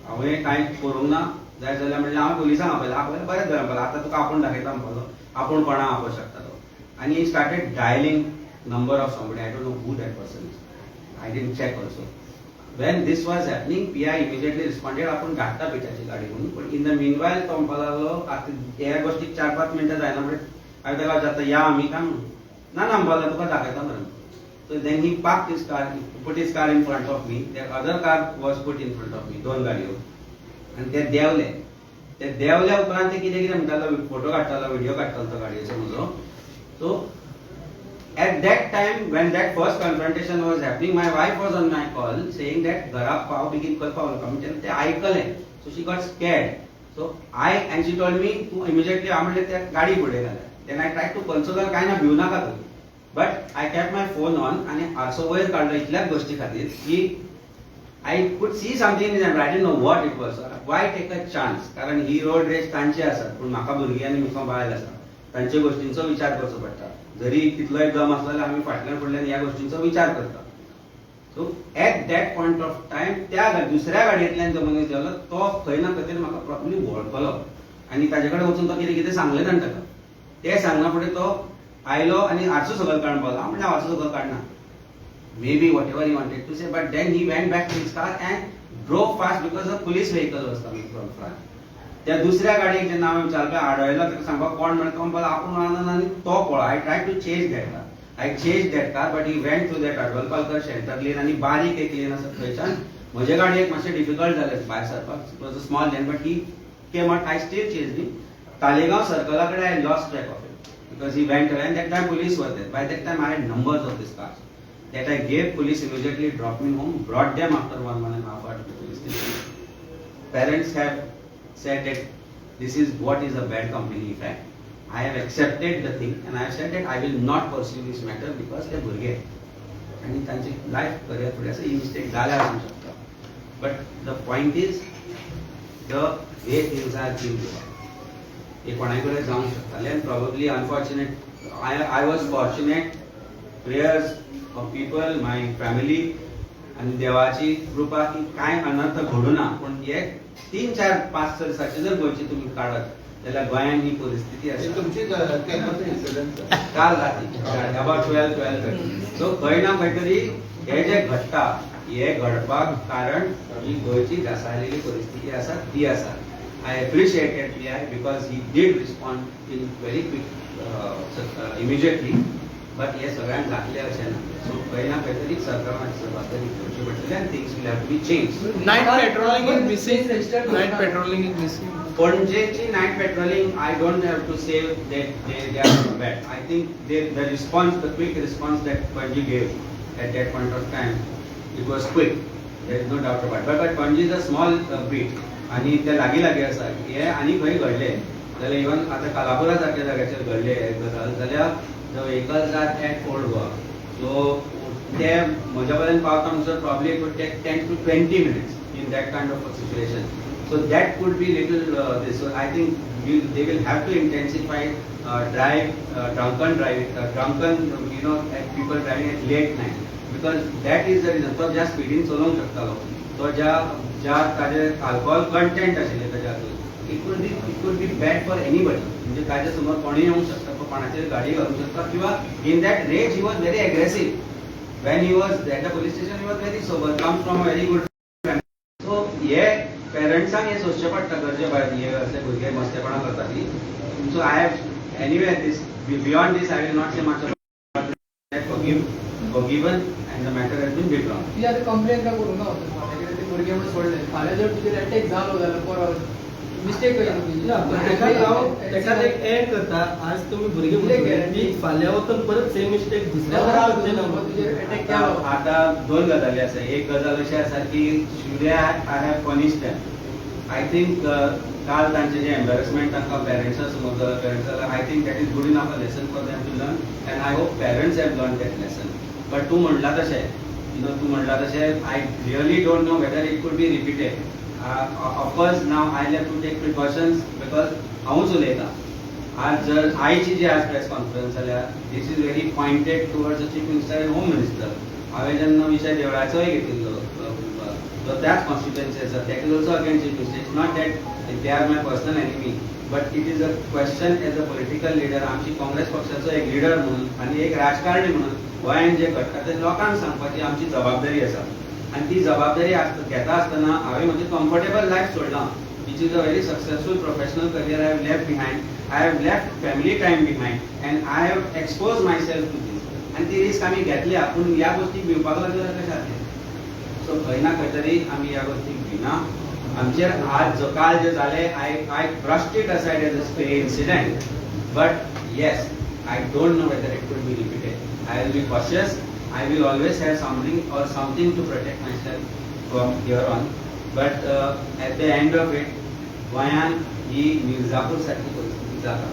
हांवें कांय करूंक ना. जाय जाल्यार म्हणजे हांव पुलिसांक आपयलें. बरें जालें म्हणपाक आतां तुका आपूण दाखयता म्हणपालो. आपूण कोणाक आपोवंक शकतालो. आनी he started dialing number of somebody. I don't know who that person is. I didn't check also. When this was happening PI immediately responded. आपूण धाडटा पिठाची गाडी म्हणून. पण इन द मीनवायल तो म्हणपाक लागलो ह्या गोश्टीक 4-5 मिनटां जायना म्हणजे हांवें ताका जाता या आमी काय म्हणून ना म्हणपाक लागलो तुका दाखयता मरे. So then he parked his car, he put his car in front of me. The other car was put in front of me, दोन गाडयो. आणि ते देवल्या उपरांत ते कितें कितें म्हणटालो, फोटो काडटालो, व्हिडिओ काडटालो तो गाडयेचो म्हजो. So at that time when that first confrontation was happening, my wife was on my call saying that घरा पाव बेगीन कर पावलो का म्हणजे ते आयकलें. So she got scared. So and she told me Tu immediately हांव म्हणलें त्या गाडी फुडें घाल. Then I tried to console her, काय ना भिवू नाका तूं. But I kept my phone on आणि आरसो वयर काडलो इतल्याच गोष्टी खातीर की I could see something in them, I didn't know what it was. Why take a chance? कारण ही रोड रेस तांची आसात, पूण म्हाका भुरगीं आनी म्हाका बायल आसा. तांचे गोष्टींचो विचार करचो पडटा. जरी कितलोय दम आसलो जाल्यार आमी फाटल्यान फुडल्यान ह्या गोष्टींचो विचार करता. So at that point of time त्या दुसऱ्या गाडयेंतल्यान जो मनीस देवलो तो खंय ना खंय तरी म्हाका प्रॉपरली वळखलो आनी ताजे कडेन वचून तो कितें कितें सांगलें ताणें ताका. ते सांगना फुडें तो आयलो आनी आरसो सकयल काडून पावलो. हांव म्हणलें आरसो सकयल काडना. Maybe whatever he wanted to say, but then he went back to his car and drove fast because a police vehicle was coming from front. त्या दुसऱ्या गाडयेक जेन्ना हांवें विचारलें आडयलो ताका सांगपाक कोण म्हणलें तो म्हणपाक आपूण आनंद आनी तो पळय. I try to change that car. I change that car but he went through that Advalpalkar shelter lane आनी बारीक एक लेन आसा थंयच्यान म्हजे गाडयेक मातशें डिफिकल्ट जालें भायर सरपाक. It was a small lane but he came out. I still change him. Taleigao सर्कला कडेन I lost track of it because he went away and that time police were there. By that time I had numbers of these cars. That I gave police immediately, dropped me home, brought them after 1.5 hours to the police station. Parents have said that this is what is a bad company effect. I have accepted the thing and I have said that I will not pursue this matter because they भुरगे आणि तांची life career फुडें आसा. ही mistake जाल्यार आसूंक शकता. But the point is the way things are being done. हे कोणाय कडेन जावंक शकतालें and probably unfortunate. I was fortunate. Prayers of people, my family आणि देवाची कृपा की कांय अनर्थ घडूं ना. पूण हे 3-4-5 वर्सांचे जर गोंयचे तुमी काडत जाल्यार गोंयांत ही परिस्थिती आसा. तुमची केन्नाचो इन्सिडंट काल राती अबाउट 12:30. सो खंय ना खंय तरी हे जे घडटा हे घडपाक कारण ही गोंयची घासाळलेली परिस्थिती आसा ती आसा. I appreciated PI because he did respond in very quick, immediately. But हे सगळ्यांक घातले अशें ना. सो खंय ना खंय तरी सरकाराची जबाबदारी घेवची पडटली and things will have to be changed. Night patrolling is missing. Night patrolling is missing. Panjechi night patrolling, I don't have to say that they are bad. I think the response, the quick response that Panji gave at that point of time, it was quick. There is no doubt about it. But Panji is a small beat. आणि ते लागीं लागीं आसा. हे आनी खंय घडलें जाल्यार इवन आतां कालापुरा सारक्या जाग्याचेर घडले गजाल जाल्यार the vehicles are at Old Goa. सो ते म्हज्या पर्यंत पावता म्हणसर probably it would take 10 to 20 minutes in that kind of a situation. So that could be little this. So I think they will have to intensify drunken people driving at late night because that is the reason. तो ज्या स्पीडीन चलोवंक शकतालो तो ज्या ताजे alcohol content आशिल्ले ताच्या हातूंत it could B bad for anybody. म्हणजे ताजे समोर कोणूय येवंक शकता, तो कोणाचेर गाडी घालूंक शकता किंवा in that rage he was very aggressive. when he was at the police station he was very sober, comes from a very good family. So हे पेरेंट्सांक हे सोंसचें पडटा गरजे भायर हे असले भुरगे मस्तेपणां करता ती. So I have anyway this beyond this I will not say much about that. Forgiven and the matter has been withdrawn. तुझ्या आतां कंप्लेन काय करूं ना माझ्याकडे ते भुरगे म्हणून सोडले. फाल्यां जर तुजेर अटॅक जालो जाल्यार परत मिस्टेक कशी तुजी. त्याच्यात एक ऍड करता. आज तुम्ही भुरगे guarantee? फाल्यां वचून परत सेम मिस्टेक तुजेर अटॅक केलो. आता दोन गजाली आसा. एक गजाल अशी आसा की should I have punished them. I think काल तांचे जे एम्बेरसमेंट तांकां पेरेंट्सा समोर जालें पेरेंट्सा I think that is good enough a lesson for them to learn and I hope parents have learn that lesson. But तूं म्हणला तशें तूं म्हणला तशें I really don't know whether it could be repeated. Of course now I have to take precautions because हांवूच उलयतां. आज जर आयची जी आज प्रेस कॉन्फरन्स जाल्यार this is very pointed towards the chief minister and home minister. हांवें जेन्ना विशय देवळाचोय घेतिल्लो तो त्याच कॉन्स्टिट्युएन्सी आसा that is also against chief minister. It's not that they are my personal enemy but it is a question as a political leader. आमची काँग्रेस पक्षाचो एक लिडर म्हणून आनी एक राजकारणी म्हणून गोंयांत जे घडटा ते लोकांक सांगपाची आमची जबाबदारी आसा. आनी ती जबाबदारी घेता आसतना हांवें म्हजें कम्फर्टेबल लायफ सोडलां which is a very successful professional career I have left behind. I have left family time behind and I have exposed myself to this. आनी ती रिस्क आमी घेतल्या, पूण ह्या गोष्टीक भिवपाक लागले जाल्यार कशें जातलें? सो खंय ना खंय तरी आमी ह्या गोष्टीक भिना. आमचेर आज जो काल जे जाले, I brushed it aside as a incident, but yes, I don't know whether it could be repeated. I will be cautious. I will always have something to protect myself from here on. But at the end of it, Goyan he Mirzapur साठी परिस्थिती जाता.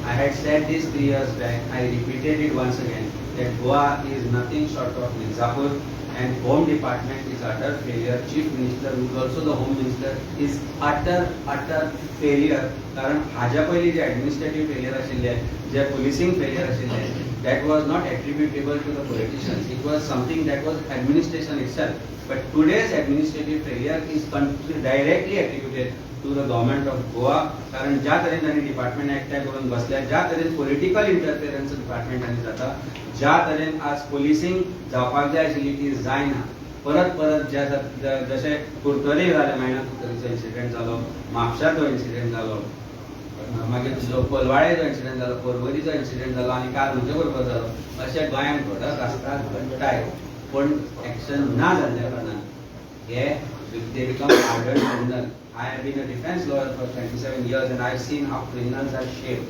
I had said this 3 years back. I repeated it once again that Goa is nothing short of Mirzapur, and Home Department is utter failure. Chief Minister, who is also the Home Minister, is utter failure. कारण हाज्या पयलीं जे administrative failure आशिल्ले, जे policing failure आशिल्ले, that was not attributable to the politicians. It was something that was administration itself. But today's administrative failure is directly attributed to the government of Goa. कारण ज्या तरेन तांणी डिपार्टमेंट एकठांय करून बसल्या, ज्या तरेन पॉलिटिकल इंटरफिरन्स डिपार्टमेंटांनी जाता, ज्या तरेन आज पोलिसींग जावपाक जाय आशिल्ली ती जायना. परत जशे कुर्तोरी जाले, मायना कुर्तोरीचो इन्सिडेंट जालो, म्हापशाचो इन्सिडेंट जालो, मागीर तुजो कोलवाळेचो इन्सिडेंट जालो, पर्वरीचो इन्सिडेंट जालो, आनी काल म्हजे बरोबर जालो. अशे गोंयांत घडत आसता, घडटाय, पण एक्शन ना जाल्ल्या कारणान हे they become hardened criminal. I have been a defense lawyer for 27 years and I have seen how criminals are shaped.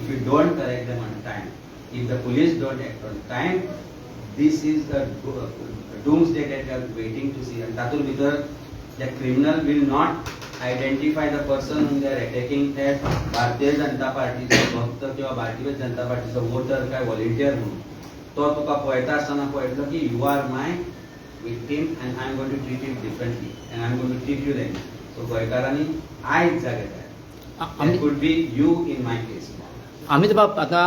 If you don't correct them on time, if the police don't act on time, this is the doomsday that we are waiting to see. And tatur bhitar the criminal will not identify the person whom they are attacking as Bharatiya Janata Party भक्त किंवा Bharatiya Janata पार्टीचो voter काय volunteer म्हणून. तो तुका पळयता आसतना पळयतलो की you are my victim and I am going to treat you differently and I am going to treat you like this. So गोंयकारांनी आयज जागे जाय. It could be you in my case. Amit बाब, आतां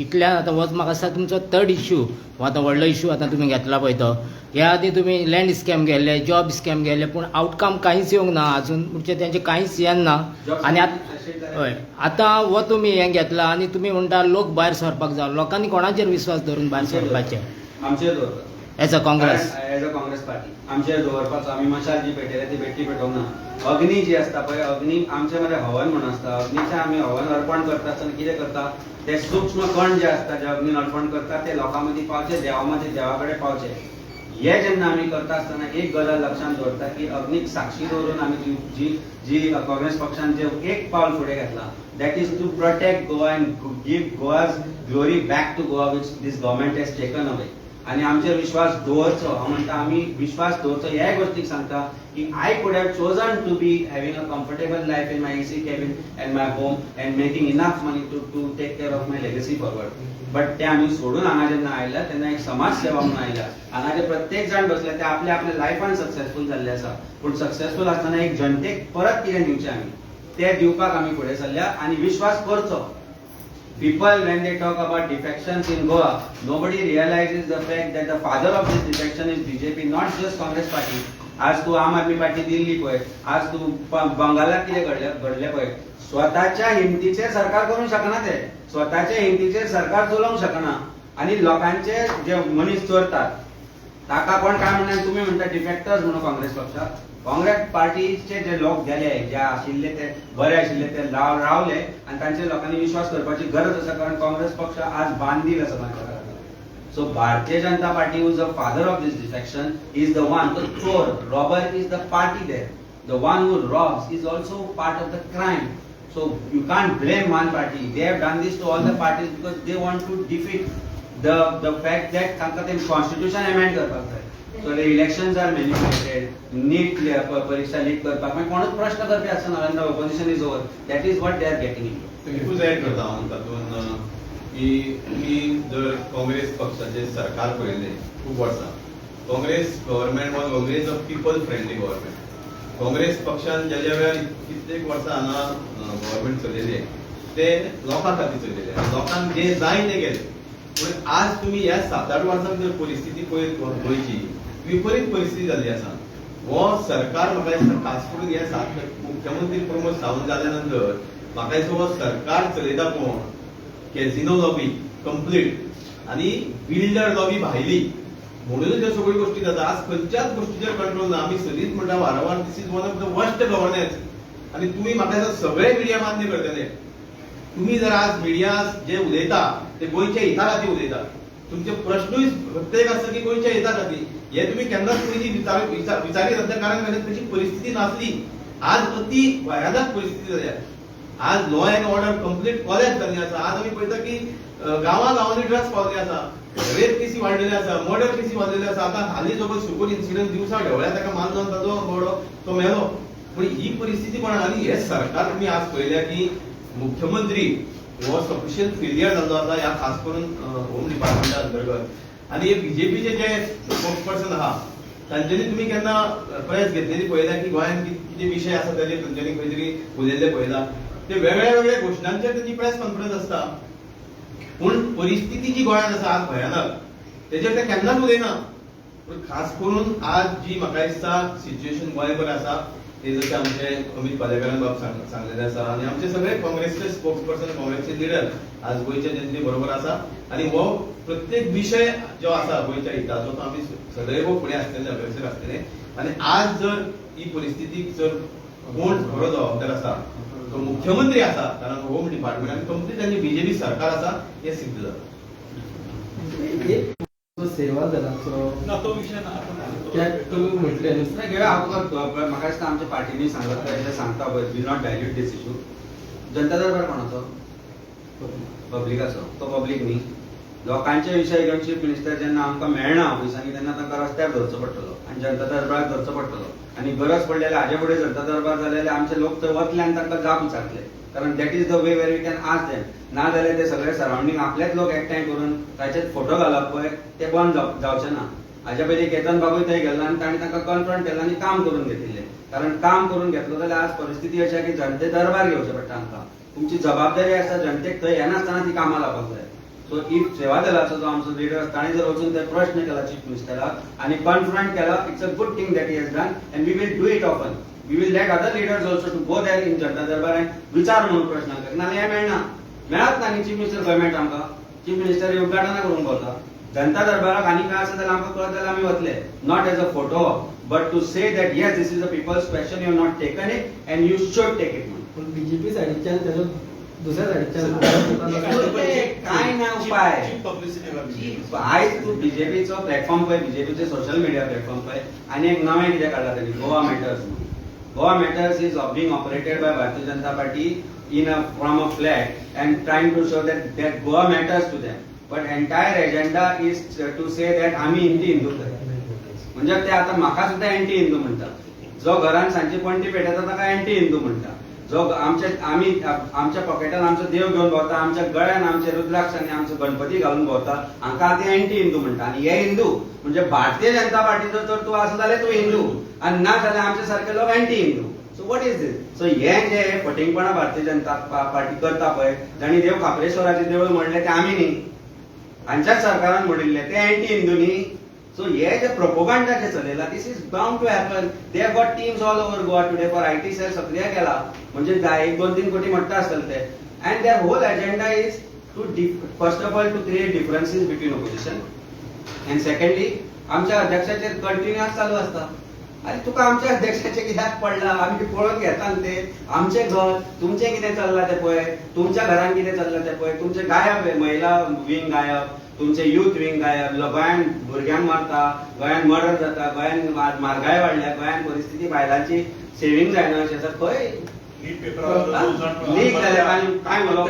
इतल्यान आतां वच म्हाका दिसता तुमचो थर्ड इश्यू हो आतां व्हडलो इश्यू आतां तुमी घेतला पळय तो. ह्या आदी तुमी लँड स्कॅम गेल्ले, जॉब स्कॅम गेल्ले, पूण आउटकम कांयच येवंक ना अजून, म्हणजे तेंचे कांयच येना. आनी हय, आतां हो तुमी हें घेतला आनी तुमी म्हणटा लोक भायर सरपाक जाय. लोकांनी कोणाचेर विश्वास धरून भायर सरपाचे? आमचेर दवरता. एज अ काँग्रेस पार्टी आमचेर दवरपाचो. आमी मशाल जी पेटयल्या ती बेट्टी पेटोवंक ना. अग्नी जी आसता पळय, अग्नी आमचे मरे हवन म्हणून आसता. अग्नीचें आमी हवन अर्पण करता आसतना कितें करता, ते सूक्ष्म कण जे आसता जे अग्नीन अर्पण करता ते लोकां मदीं पावचे, देवा मदीं देवा कडेन पावचे. हे जेन्ना आमी करता आसतना एक गजाल लक्षांत दवरता की अग्नीक साक्षी दवरून आमी जी काँग्रेस पक्षान जे एक पावल फुडें घेतला, that is to protect Goa and give Goa's glory back to Goa, which this government has taken away. आणि आमचेर विश्वास दवरचो. हांव म्हणटा आमी विश्वास दवरचो. ह्या गोष्टीक सांगता की I could have chosen to be having a comfortable life in my AC cabin and my home and making enough money to take care of my legacy forward. But ते आमी सोडून हांगा जेन्ना आयल्या तेन्ना एक समाज सेवा म्हणून आयल्या. हांगा जे प्रत्येक जाण बसले ते आपल्या आपल्या लायफान सक्सेसफूल जाल्ले आसा, पूण सक्सेसफूल आसतना एक जनतेक परत कितें दिवचें आमी ते दिवपाक आमी फुडें सरल्या आनी विश्वास करचो. People, when they talk about defections in Goa, nobody realizes the fact that the father of this defection is BJP, not just Congress party. आज तू आम आदमी पार्टी दिल्ली पळय, आज तू बंगालात कितें घडले पळय, स्वताच्या हिमतीचेर सरकार करूंक शकना. ते स्वताच्या हिमतीचेर सरकार चलोवंक शकना आनी लोकांचे जे मनीस चोरतात ताका कोण काय म्हणना. तुम्ही म्हणटा डिफेक्टर्स म्हणून काँग्रेस पक्षाक. काँग्रेस पार्टीचे जे लोक गेले, जे आशिल्ले ते बरे आशिल्ले ते रावले आनी तांचे लोकांनी विश्वास करपाची गरज आसा, कारण काँग्रेस पक्ष आज बांदील आसा गोंयकारांक. So Bharatiya Janata Party is the father of this defection, is the one, the चोर, robber is the party there. The one who robs is also part of the crime. So you can't blame one party. They have done this to all the parties because they want to defeat the fact that तांकां ते constitution amend करपाक जाय. So the elections are manipulated. NEET परीक्षा leak करपाक मागीर कोणूच प्रश्न करपी आसना. when the opposition is over, that is what they are getting into. एकूच ऍड करता हांव तातूंत की तुमी जर काँग्रेस पक्षाचें सरकार पळयलें खूब वर्सां, Congress government was always a people friendly government. Congress पक्षान ज्या वेळार कित्येक वर्सां हांगा गव्हर्मेंट चलयले ते लोकां खातीर चलयले, लोकांक जे जाय ते गेले. पूण आज तुमी ह्या 7-8 वर्सां भितर परिस्थिती पळयत गोंयची विपरीत परिस्थिती जाल्ली आसा. हो सरकार म्हाका दिसता खास करून ह्या मुख्यमंत्री प्रमोद सावंत जाल्या नंतर म्हाका दिसता हो सरकार चलयता कोण, कॅझिनो लॉबी कंप्लीट आनी बिल्डर लॉबी भायली, म्हणूनच ह्यो सगळ्यो गोष्टी जाता. आज खंयच्याच गोष्टीचेर कंट्रोल ना. आमी सदींच म्हणटा वारंवार this is one of the worst governance. आनी तुमी म्हाका दिसता सगळे मिडिया मान्य करतले. तुमी जर आज मिडिया जे उलयता ते गोंयच्या हिता खातीर उलयता. तुमचे प्रश्नूय प्रत्येक आसता की गोंयच्या हिता खातीर हे तुमी केन्नाच पयलीं विचारीत नासले, कारण ताची परिस्थिती नासली. आज अति भयानक परिस्थिती जाल्या. आज law and order complete college जाल्ली आसा. आज आमी पळयता की गांवांनी ड्रग्स पावले आसा, रेप केसी वाडलेले आसा, मर्डर केसी वाडलेले आसा. आतां हालीं जो सुकून इन्सिडंट दिवसा ढवळ्या ताका मार जावन ताजो बडो तो मेलो. पण ही परिस्थिती पण आनी हे सरकार तुमी आज पळयल्या की मुख्यमंत्री हो सफिशियंट फेलियर जाल्लो आसा ह्या खास करून होम डिपार्टमेंटा अंतर्गत. आनी हे बीजेपीचे जे स्पोक्सपर्सन आहा तांच्यांनी तुमी केन्ना प्रेस घेतलेली पळयल्या की गोंयांत कितें विशय आसा ताचेर तांच्यांनी खंय तरी उलयल्ले पळयला. ते वेगळ्या वेगळ्या घोशणांचेर तांची प्रेस कॉन्फरन्स आसता, पूण परिस्थिती जी गोंयांत आसा आज भयानक तेजेर ते केन्नाच उलयना. पूण खास करून आज जी म्हाका दिसता सिच्युएशन गोंयभर आसा ते जशें आमचे अमित पालेकरान बाब सांगलेले आसा आनी आमचे सगळे काँग्रेसचे स्पोक्सपर्सन काँग्रेसचे लिडर आज गोंयच्या जनते बरोबर आसा. आनी हो प्रत्येक विशय जो आसा गोंयच्या हिताचो तो आमी सदैव फुडें आसतले, अग्रेसर आसतले. आनी आज जर ही परिस्थितीक जर कोण खरो जबाबदार आसा तो मुख्यमंत्री आसा, कारण होम डिपार्टमेंट आनी कंप्लीट तांची बीजेपी सरकार आसा हे सिद्ध जाता. सेवा दलाचो तो विषय ना त्यात तुम्ही म्हटले म्हाका दिसता आमच्या पार्टीनी सांगता पळय we not dilute this issue. जनता दरबार कोणाचो? पब्लिकाचो. तो पब्लीक न्ही. लोकांचे विशय घेवन चीफ मिनिस्टर जेन्ना आमकां मेळना ऑफिसांनी तेन्ना तांकां रस्त्यार धरचो पडटलो आनी जनता दरबार धरचो पडटलो. आनी गरज पडली जाल्यार हाजे फुडें जनता दरबार जाले जाल्यार आमचे लोक थंय वतले आनी तांकां जाप विचारतले, कारण that is the way where we can ask them. ना जाल्यार ते सगळे सराउंडींग आपलेच लोक एकठांय करून ताचे फोटो घालप पळय ते बंद जावचे ना. हाज्या पयलीं केतन बाबूय थंय गेल्लो आनी ताणें तांकां कन्फ्रंट केलें आनी काम करून घेतिल्लें. कारण काम करून घेतलो जाल्यार आज परिस्थिती अशी की जनते दरबार घेवचे पडटा आमकां. तुमची जबाबदारी आसा जनतेक थंय येनासतना ती कामां लावपाक जाय. सो इफ सेवा दलाचो जो आमचो लिडर आसा ताणें जर वचून ते प्रश्न केला चीफ मिनिस्टराक आनी कन्फ्रंट केला, it's a good thing that he has done and we will do it often. We will let other leaders also to go there in Janata Darbar and विचार म्हणून प्रश्न कर. नाल्यार हें मेळना. मेळत ना न्ही चीफ मिनिस्टर खंय मेळटा आमकां? चीफ मिनिस्टर उद्घाटनां करून भोंवता. जनता दरबाराक आनी काय आसा जाल्यार आमकां कळत जाल्यार आमी वतले. Not as a photo but to say that yes this is a people's question, you have not taken it and you should take it म्हणून. पण बीजेपी सायडीच्यान तेजो दुसऱ्या सायडीच्यान काय ना उपाय. आयज तूं बीजेपीचो प्लॅटफॉर्म पळय, बीजेपीचे सोशल मिडिया प्लॅटफॉर्म पळय, आनी एक नवें कितें काडला तेणी Goa matters. Goa matters is being operated by भारतीय Janata party from a flag and trying to show that Goa matters to them. But entire agenda is to say that आम्ही हिंदू म्हणजे ते आता म्हाका सुद्धा अँटी हिंदू म्हणतात. जो घरान सांची पणटी पेटयता ताका अँटी हिंदू म्हणटा. जो आमच्या पॉकेटान आमचो देव घेवन भोंवता, आमच्या गळ्यान आमचे रुद्राक्ष आनी आमचो गणपती घालून भोंवता, हांकां ते अँटी हिंदू म्हणटा. आनी हे हिंदू म्हणजे भारतीय जनता पार्टीचो जर तूं आसा जाल्यार तूं हिंदू आनी ना जाल्यार आमचे सारके लोक anti Hindu. So what is this? So हे जे फटिंगपणा भारतीय जनता पार्टी करता पळय, जाणी देव खापरेश्वराचे देवूळ म्हणले ते आमी न्ही, हांच्याच सरकारान म्हणिल्ले ते अँटी हिंदू न्ही. सो हे जे प्रोपोगंडा जे चलयला this is bound to happen. They have got teams all over Goa today for IT cell सक्रिय केला, म्हणजे 1-2-3 कोटी म्हणटा आसतले ते. And their whole agenda is to first of all to create differences between opposition and secondly आमच्या अध्यक्षाचेर continuous चालू आसता. अरे तुका आमच्या अध्यक्षाचे कित्याक पडला? आमी पळोवन घेता ते. आमचे घर तुमचें कितें चल्लां तें पळय, तुमच्या घरान कितें चल्लां तें पळय. तुमचे गायब महिला विंग गायब, तुमचे यूथ विंग गायब. गोंयान भुरग्यांक मारता, गोंयान मर्डर जाता, गोंयान म्हारगाय वाडल्या, गोंयान परिस्थिती बायलांची सेव्हिंग जायना अशें आसा. खंय लीक जाल्या काय म्हणप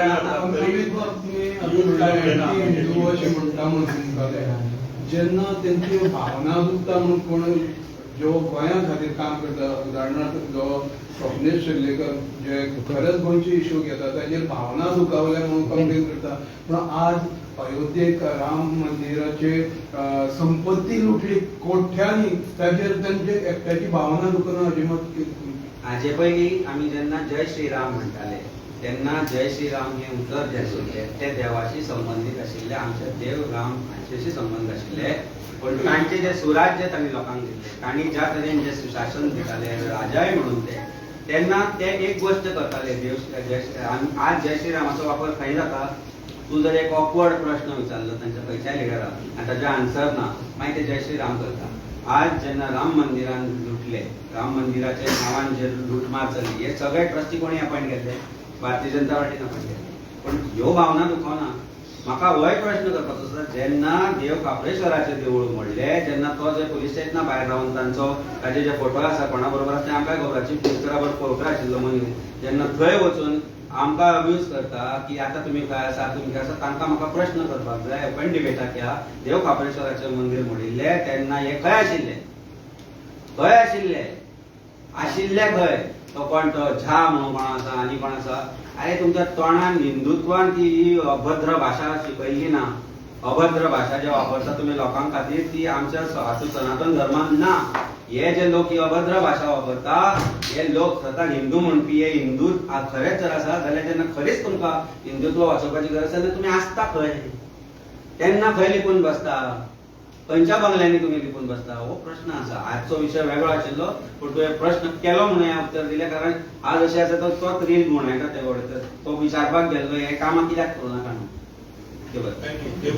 हिंदू अशें म्हणटा म्हणून जेन्ना तेंची भावना दुखता म्हणून कोण जो गोंया खातीर काम करता, उदाहरणार्थ जो स्वप्नेश शेर्लेकर जे खरेंच गोंयचे इश्यू घेता ताचेर भावना दुखावल्या म्हणून कंप्लेन करता. पूण आज अयोध्येक राम मंदिराचे संपत्ती लुटली कोट्यांनी, ताचेर तांचे एकट्याची भावना दुखना अजिबात. हाजे पयलीं आमी जेन्ना जय श्रीराम म्हणटाले तेन्ना जय श्रीराम हे उतर जे आशिल्ले ते देवाशी संबंदीत आशिल्ले, आमचे देव राम हांचेशी संबंद आशिल्ले. पण तांचे जे सुराज्य तांणी लोकांक दिल्ले, तांणी ज्या तरेन जे सुशासन दिताले राजाय म्हणून तेन्ना ते एक गोश्ट करताले देव आज जय श्रीरामाचो वापर खंय जाता? तूं जर एक ऑकवर्ड प्रश्न विचारलो तांच्या खंयच्याय लिडराक आनी ताचें आन्सर ना, मागीर ते जय श्रीराम करता. आज जेन्ना राम मंदिरान लुटले, राम मंदिराच्या नांवान जे लुटमार चल्ली, हे सगळे ट्रस्टी कोणी अपॉयंट केल्ले? भारतीय जनता पार्टीन अपॉयंट केल्ले. पण ह्यो भावना दुखोवना. म्हाका होय प्रश्न करपाचो आसा, जेन्ना देव कापळेश्वराचें देवूळ म्हणलें, जेन्ना तो जे पुलीस स्टेशना भायर रावन तांचो ताचे जे फोटो आसा कोणा बरोबर आसा ते आमकां खबर आसा, चीफ मिनिस्टरा बरोबर फोटो आशिल्लो मनीस, जेन्ना थंय वचून आमकां अब्यूज करता की आतां तुमी खंय आसा तुमी खंय आसा, तांकां म्हाका प्रश्न करपाक जाय ओपन डिबेटाक या देव कापळेश्वराचें मंदीर म्हणिल्लें तेन्ना हे खंय आशिल्ले, खंय आशिल्ले खंय, तो कोण तो झा म्हणून कोण आसा आनी कोण आसा, अरे तुमच्या तोंडान हिंदुत्वान ती अभद्र भाशा शिकयल्ली ना, अभद्र भाशा जे वापरता तुम्ही लोकांक खातीर ती आमच्या सनातन धर्मान ना. हे जे लोक ही अभद्र भाशा वापरता हे लोक स्वता हिंदू म्हणपी हे हिंदू खरेच जर आसा जाल्यार जेन्ना खरेच तुमकां हिंदुत्व वाचोवपाची गरज आसा तेन्ना तुमी आसता खंय, तेन्ना खंय लिपून बसता, खंयच्या बंगल्यांनी तुम्ही लिपून बसता, हो प्रश्न आसा. आजचो विशय वेगळो आशिल्लो पूण तुवें प्रश्न केलो म्हणून हांवें उत्तर दिलें, कारण आज अशें आसा तोच रील म्हणटा ते वडे तो विचारपाक गेल्लो हे कामां कित्याक करूं नाका न्हू. थँक्यू.